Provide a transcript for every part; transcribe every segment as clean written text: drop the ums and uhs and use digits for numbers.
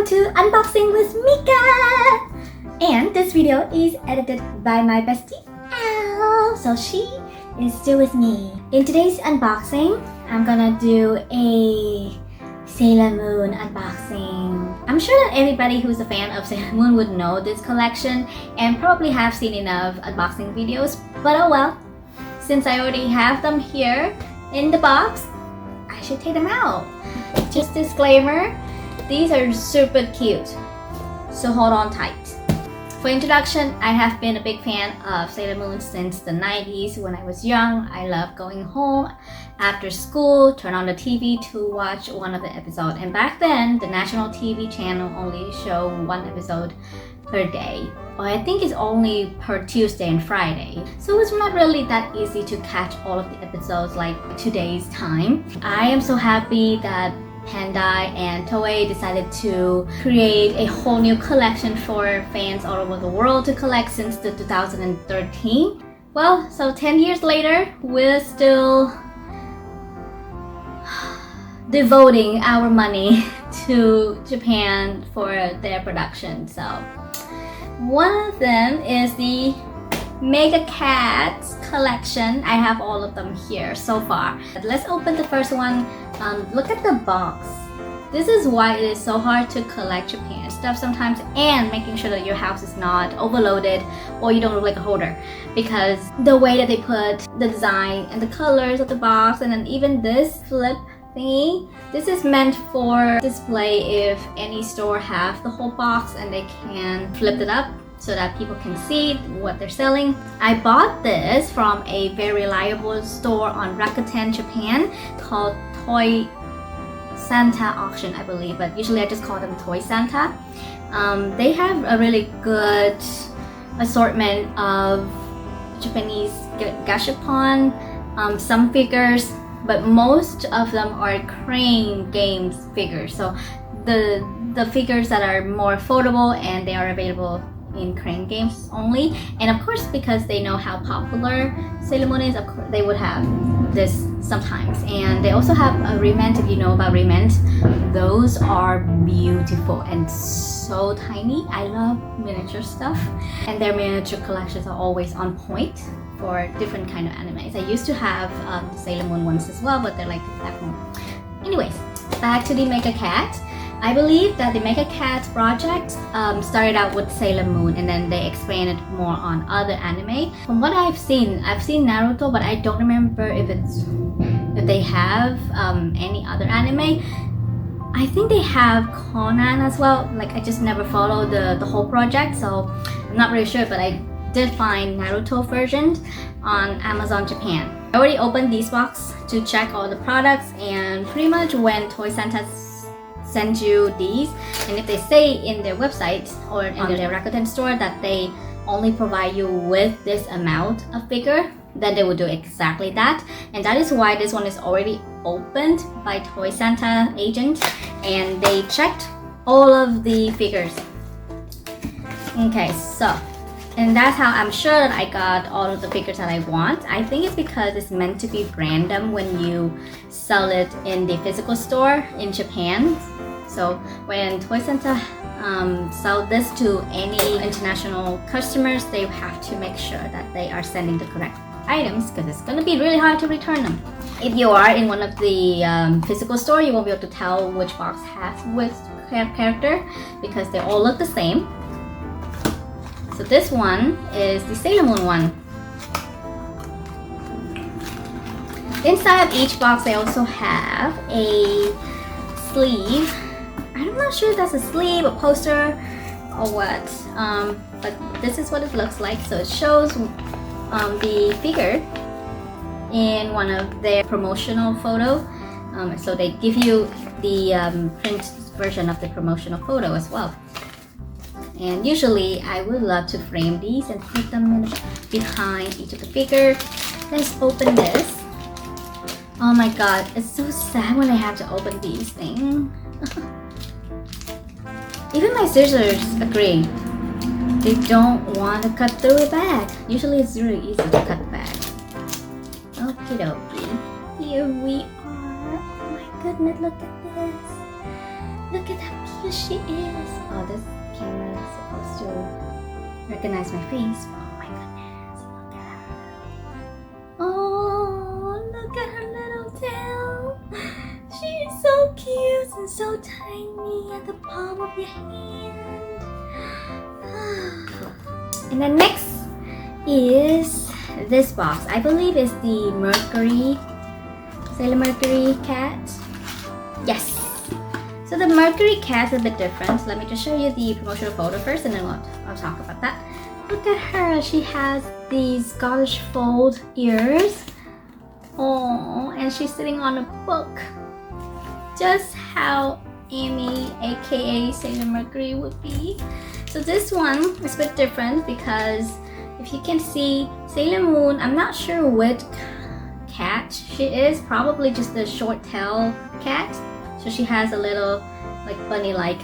welcome to Unboxing with Mika! And this video is edited by my bestie, Al. So she is still with me. In today's unboxing, I'm gonna do a Sailor Moon unboxing. I'm sure that everybody who's a fan of Sailor Moon would know this collection and probably have seen enough unboxing videos, but oh well. Since I already have them here in the box, I should take them out. Just disclaimer, these are super cute, so hold on tight. For introduction, I have been a big fan of Sailor Moon since the 90s. When I was young, I loved going home after school, turn on the TV to watch one of the episodes. And back then, the national TV channel only showed one episode per day. Or I think it's only per Tuesday and Friday. So it's not really that easy to catch all of the episodes like today's time. I am so happy that Bandai and Toei decided to create a whole new collection for fans all over the world to collect since the 2013. Well, so 10 years later, we're still devoting our money to Japan for their production. So one of them is the MEGACATS collection. I have all of them here so far. Let's open the first one. Look at the box. This is why it is so hard to collect Japan stuff sometimes, and making sure that your house is not overloaded or you don't look like a hoarder, because the way that they put the design and the colors of the box, and then even this flip thingy, this is meant for display if any store have the whole box and they can flip it up so that people can see what they're selling. I bought this from a very reliable store on Rakuten, Japan called Toy Santa Auction, I believe, but usually I just call them Toy Santa. They have a really good assortment of Japanese gashapon, some figures, but most of them are Crane Games figures. So the figures that are more affordable, and they are available in Crane Games only. And of course, because they know how popular Sailor Moon is, of course they would have this sometimes. And they also have a remnant. If you know about remnant, those are beautiful and so tiny. I love miniature stuff, and their miniature collections are always on point for different kind of animes. I used to have Sailor Moon ones as well, but they're like that one. Anyways, back to the MEGACAT. I believe that the MEGACATS project started out with Sailor Moon, and then they expanded more on other anime. From what I've seen Naruto, but I don't remember if they have any other anime. I think they have Conan as well. Like, I just never followed the whole project, so I'm not really sure, but I did find Naruto versions on Amazon Japan. I already opened these boxes to check all the products, and pretty much when Toy Santa send you these, and if they say in their website or in their Rakuten store that they only provide you with this amount of figure, then they will do exactly that. And that is why this one is already opened by Toy Santa agent, and they checked all of the figures. Okay, so, and that's how I'm sure that I got all of the figures that I want. I think it's because it's meant to be random when you sell it in the physical store in Japan. So when Toy Santa sell this to any international customers, they have to make sure that they are sending the correct items, because it's going to be really hard to return them. If you are in one of the physical store, you won't be able to tell which box has which character, because they all look the same. So this one is the Sailor Moon one. Inside of each box, they also have a sleeve. I'm not sure if that's a sleeve, a poster, or what. But this is what it looks like. So it shows the figure in one of their promotional photos. So they give you the print version of the promotional photo as well. And usually I would love to frame these and put them behind each of the figures. Let's open this. Oh my god, it's so sad when I have to open these things. Even my scissors agree. They don't want to cut through a bag. Usually it's really easy to cut the bag. Okie dokie. Here we are. Oh my goodness, look at this. Look at that she is. Oh, this camera is supposed to recognize my face. Oh my goodness, look at her. Oh, look at her little tail. She is so cute and so tiny at the palm of your hand. And then next is this box. I believe it's the Mercury, Sailor Mercury cat. Yes. So the Mercury cat is a bit different. Let me just show you the promotional photo first and then I'll talk about that. Look at her. She has these Scottish fold ears. Oh, and she's sitting on a book. Just how Amy, aka Sailor Mercury, would be. So this one is a bit different because if you can see Sailor Moon, I'm not sure which cat she is. Probably just the short tail cat. So she has a little like bunny-like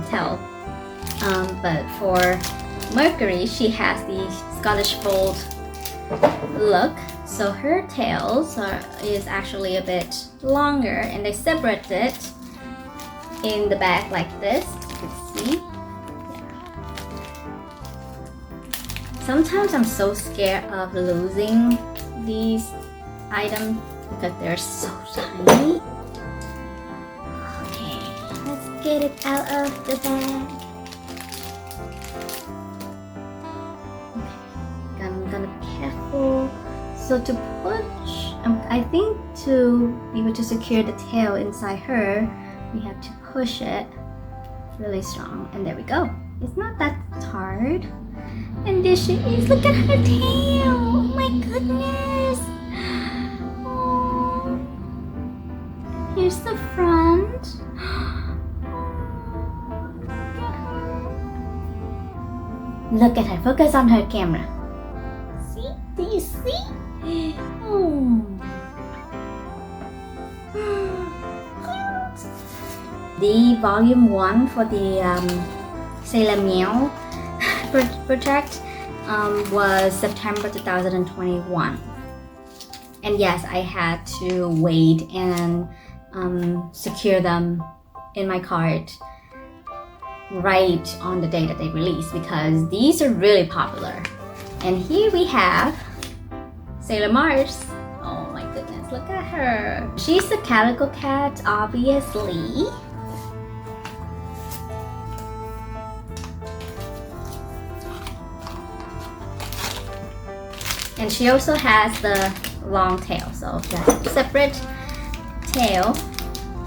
tail. But for Mercury, she has the Scottish fold look. So her tails is actually a bit longer, and they separate it in the back like this. You can see. Sometimes I'm so scared of losing these items because they're so tiny. Okay, let's get it out of the bag. Okay, I'm gonna be careful. So to push, I think to be able to secure the tail inside her, we have to push it really strong. And there we go. It's not that hard. And there she is. Look at her tail. Oh my goodness. Oh. Here's the front. Look at her. Focus on her camera. See? Do you see? Oh. The volume 1 for the Sailor Meow project was September 2021, and yes, I had to wait and secure them in my cart right on the day that they released because these are really popular. And here we have Sailor Mars. Oh my goodness, look at her. She's a calico cat, obviously. And she also has the long tail, so just separate tail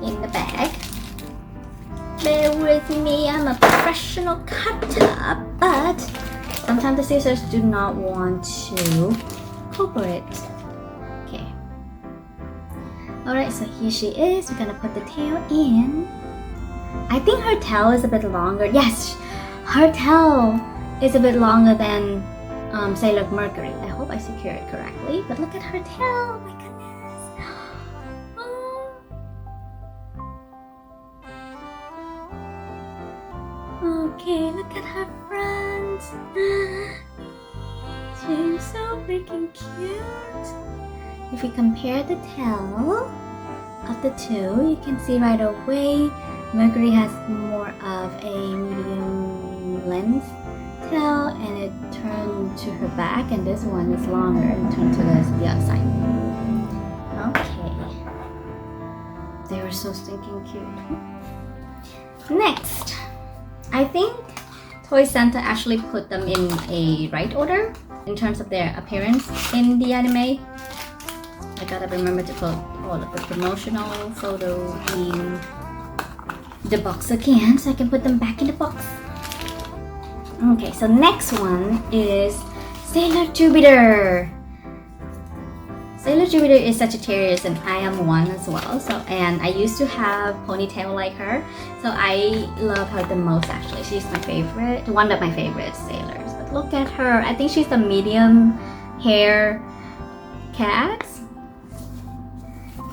in the bag. Bear with me, I'm a professional cutter, but sometimes the scissors do not want to cooperate. Okay. Alright, so here she is. We're gonna put the tail in. I think her tail is a bit longer. Yes, her tail is a bit longer than Sailor Mercury. I hope I secure it correctly, but look at her tail. Oh my goodness. Oh. Okay, look at her front. She's so freaking cute. If we compare the tail of the two, you can see right away Mercury has more of a medium length tail and it turned to her back, and this one is longer and turned to the other side. Okay. They were so stinking cute. Next, I think Toy Center actually put them in a right order in terms of their appearance in the anime. I gotta remember to put all of the promotional photos in the box again so I can put them back in the box. Okay, so next one is Sailor Jupiter. Sailor Jupiter is Sagittarius and I am one as well. So, and I used to have ponytail like her. So I love her the most actually. She's my favorite, one of my favorite sailors. But look at her. I think she's the medium hair cat.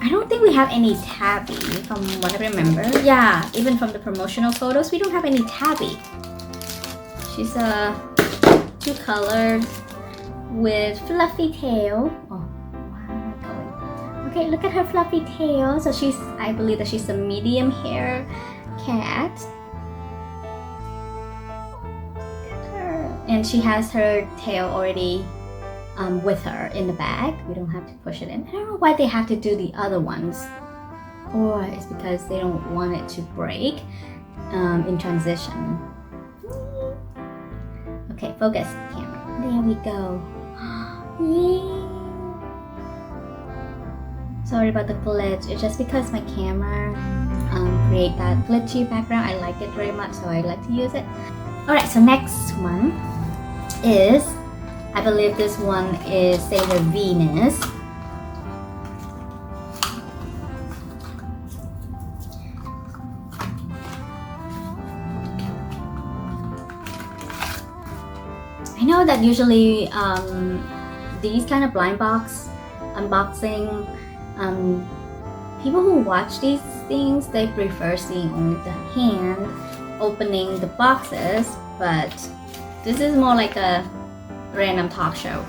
I don't think we have any tabby from what I remember. Yeah, even from the promotional photos, we don't have any tabby. She's a two-colored with fluffy tail. Oh, wow, going. Okay, look at her fluffy tail. So I believe that she's a medium hair cat. and she has her tail already with her in the bag. We don't have to push it in. I don't know why they have to do the other ones, or it's because they don't want it to break in transition. Okay, focus camera. There we go. Yay. Sorry about the glitch. It's just because my camera create that glitchy background. I like it very much, so I like to use it. Alright, so next one is, I believe this one is Sailor Venus. I know that usually these kind of blind box unboxing, people who watch these things, they prefer seeing only the hand opening the boxes, but this is more like a random talk show.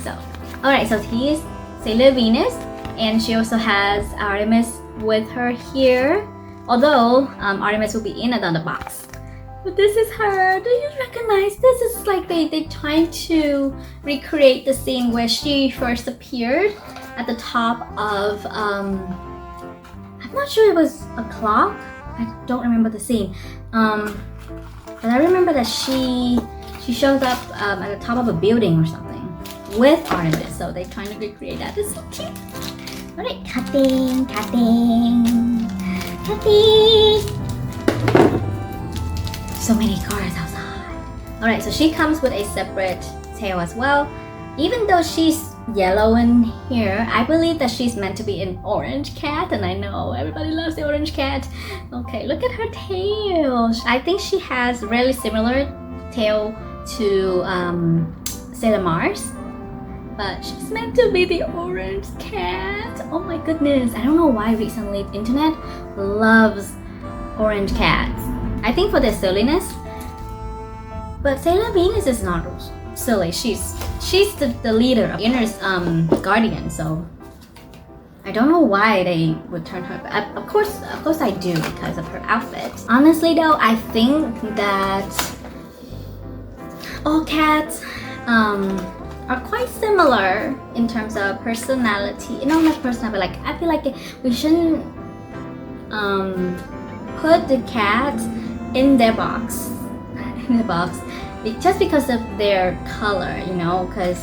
So, alright, so here's Sailor Venus, and she also has Artemis with her here, although Artemis will be in another box. But this is her. Do you recognize? This is like they trying to recreate the scene where she first appeared at the top of I'm not sure it was a clock. I don't remember the scene. But I remember that she shows up at the top of a building or something with Artemis. So they're trying to recreate that. It's so cute. Alright, cutting. So many cars outside. Alright, so she comes with a separate tail as well. Even though she's yellow in here, I believe that she's meant to be an orange cat, and I know everybody loves the orange cat. Okay, look at her tail. I think she has really similar tail to Sailor Mars, but she's meant to be the orange cat. Oh my goodness, I don't know why recently the internet loves orange cats. I think for their silliness, but Sailor Venus is not silly. She's the leader of Inner's guardian, so I don't know why they would turn her back. Of course I do, because of her outfit. Honestly though, I think that all cats are quite similar in terms of personality. You know, not personality, but like I feel like we shouldn't put the cats in their box just because of their color, you know, because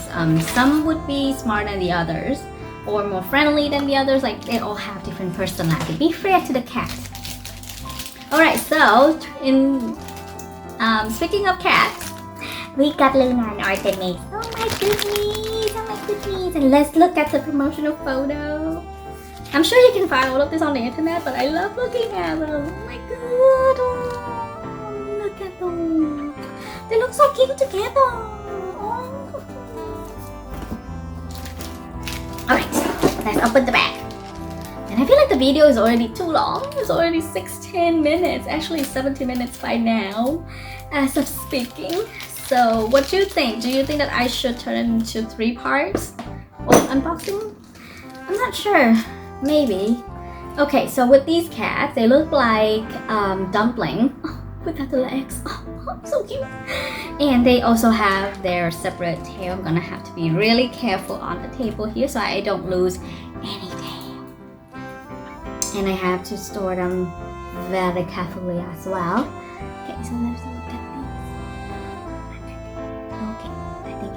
some would be smarter than the others or more friendly than the others. Like they all have different personality. Be fair to the cat. Alright, so in speaking of cats, we got Luna and Artemis. Oh my goodness, and let's look at the promotional photo. I'm sure you can find all of this on the internet, but I love looking at them. Oh my god, oh, look at them. They look so cute together. Oh. Alright, let's open the bag. And I feel like the video is already too long. It's already 16 minutes. Actually 17 minutes by now as of speaking. So what do you think? Do you think that I should turn it into 3 parts of unboxing? I'm not sure. Maybe. Okay, so with these cats, they look like dumpling without the legs. Oh, so cute. And they also have their separate tail. I'm gonna have to be really careful on the table here so I don't lose any tail. And I have to store them very carefully as well. Okay, so let's look at these. Okay, I think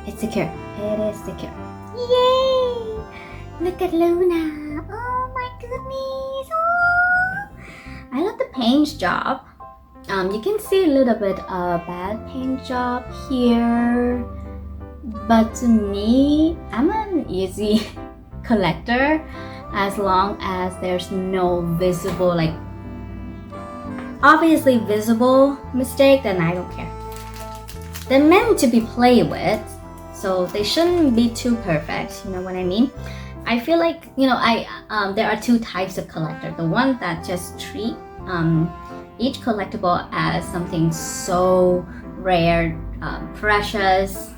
it's secure. It is secure. Yay! Look at Luna. Oh my goodness. Oh. I love the paint job. You can see a little bit of bad paint job here, but to me, I'm an easy collector as long as there's no visible, like obviously visible mistake, then I don't care. They're meant to be played with, so they shouldn't be too perfect, you know what I mean? I feel like, you know, there are 2 types of collector. The one that just treat each collectible as something so rare, precious,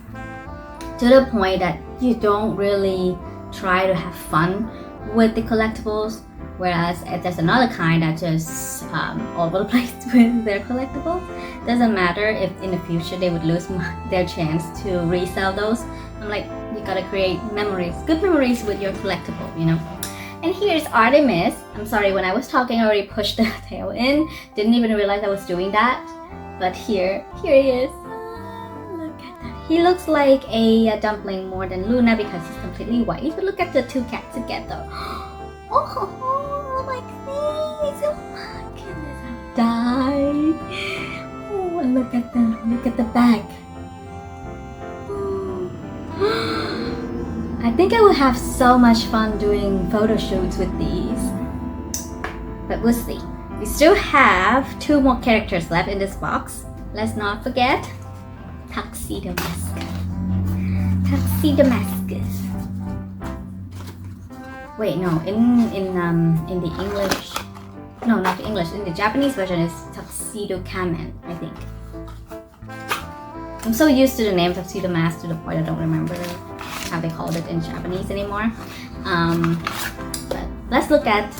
to the point that you don't really try to have fun with the collectibles. Whereas there's another kind that just all over the place with their collectibles. Doesn't matter if in the future they would lose their chance to resell those. I'm like, you gotta create memories, good memories with your collectible, you know. And here's Artemis. I'm sorry, when I was talking I already pushed the tail in. Didn't even realize I was doing that. But here he is. Look at that. He looks like a dumpling more than Luna because he's completely white. But look at the two cats together. Oh my goodness! Oh my goodness! I'll die. Oh, and look at the back. I think I will have so much fun doing photo shoots with these. But we'll see. We still have 2 more characters left in this box. Let's not forget Tuxedo Mask. Tuxedo Mask. Wait, no, in the English, no, not the English, in the Japanese version is Tuxedo Kamen, I think. I'm so used to the name Tuxedo Mask to the point I don't remember how they called it in Japanese anymore. But let's look at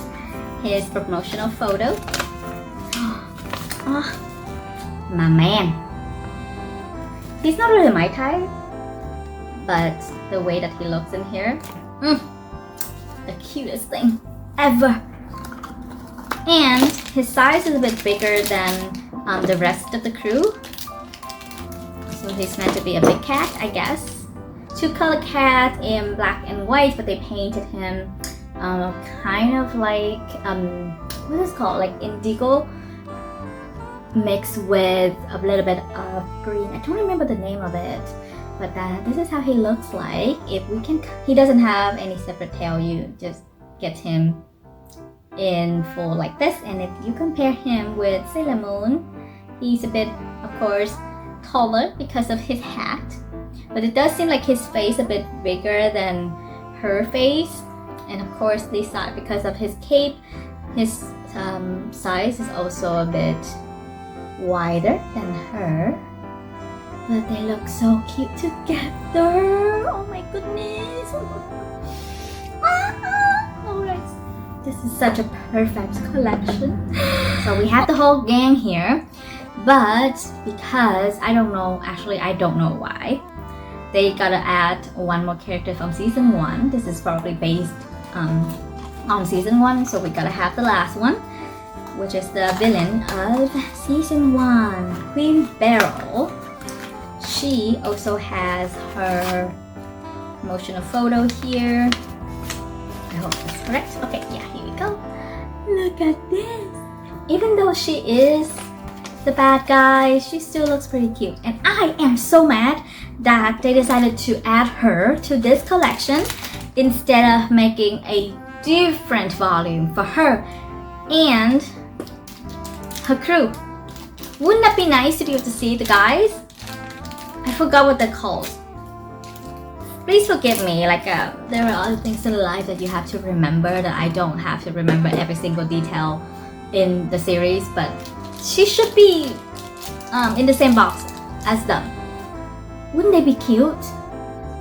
his promotional photo. Oh, my man. He's not really my type, but the way that he looks in here, the cutest thing ever. And his size is a bit bigger than the rest of the crew. So he's meant to be a big cat, I guess. 2-color cat in black and white, but they painted him kind of like, what is it called? Like indigo mixed with a little bit of green. I don't remember the name of it. But this is how he looks like. If we can, he doesn't have any separate tail. You just get him in full like this. And if you compare him with Sailor Moon, he's a bit, of course, taller because of his hat. But it does seem like his face a bit bigger than her face. And of course, this side, because of his cape, his size is also a bit wider than her. But they look so cute together. Oh my goodness. Alright. This is such a perfect collection. So we have the whole gang here. But because I don't know why. They gotta add 1 more character from season 1. This is probably based on season 1. So we gotta have the last one, which is the villain of season 1, Queen Beryl. She also has her promotional photo here. I hope that's correct. Okay, yeah, here we go. Look at this. Even though she is the bad guy, she still looks pretty cute. And I am so mad that they decided to add her to this collection instead of making a different volume for her and her crew. Wouldn't that be nice to be able to see the guys? I forgot what they're called. Please forgive me, like there are other things in life that you have to remember that I don't have to remember every single detail in the series, but she should be in the same box as them. Wouldn't they be cute?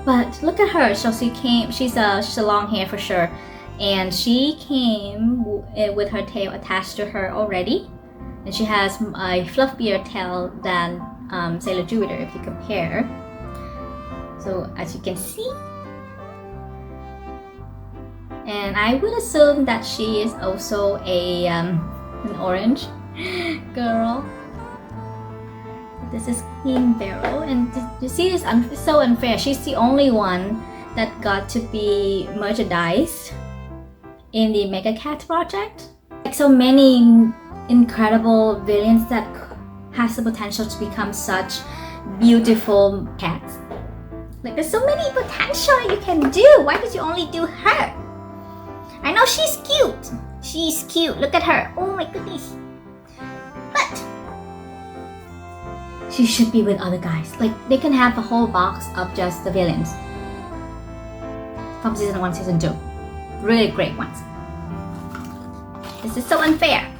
But look at her. So she's a long hair for sure, and she came with her tail attached to her already, and she has a fluffier tail than Sailor Jupiter if you compare. So as you can see, and I would assume that she is also an orange girl. This is Queen Beryl, and you see this so unfair. She's the only one that got to be merchandised in the MEGACATS project. Like so many incredible villains that has the potential to become such beautiful cats. Like there's so many potential you can do. Why did you only do her? I know she's cute. She's cute. Look at her. Oh my goodness. But she should be with other guys. Like they can have a whole box of just the villains from season 1, season 2. Really great ones. This is so unfair.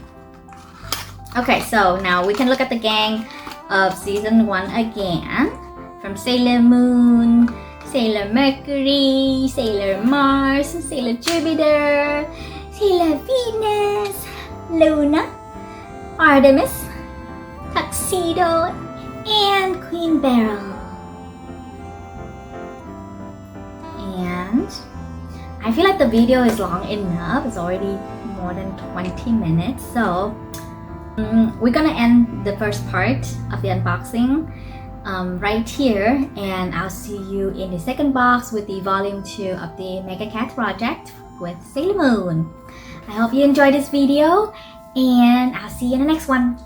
Okay, so now we can look at the gang of season 1 again. From Sailor Moon, Sailor Mercury, Sailor Mars, Sailor Jupiter, Sailor Venus, Luna, Artemis, Tuxedo, and Queen Beryl. And I feel like the video is long enough. It's already more than 20 minutes. So we're gonna end the first part of the unboxing right here, and I'll see you in the second box with the volume 2 of the MEGACATS project with Sailor Moon. I hope you enjoyed this video, and I'll see you in the next one.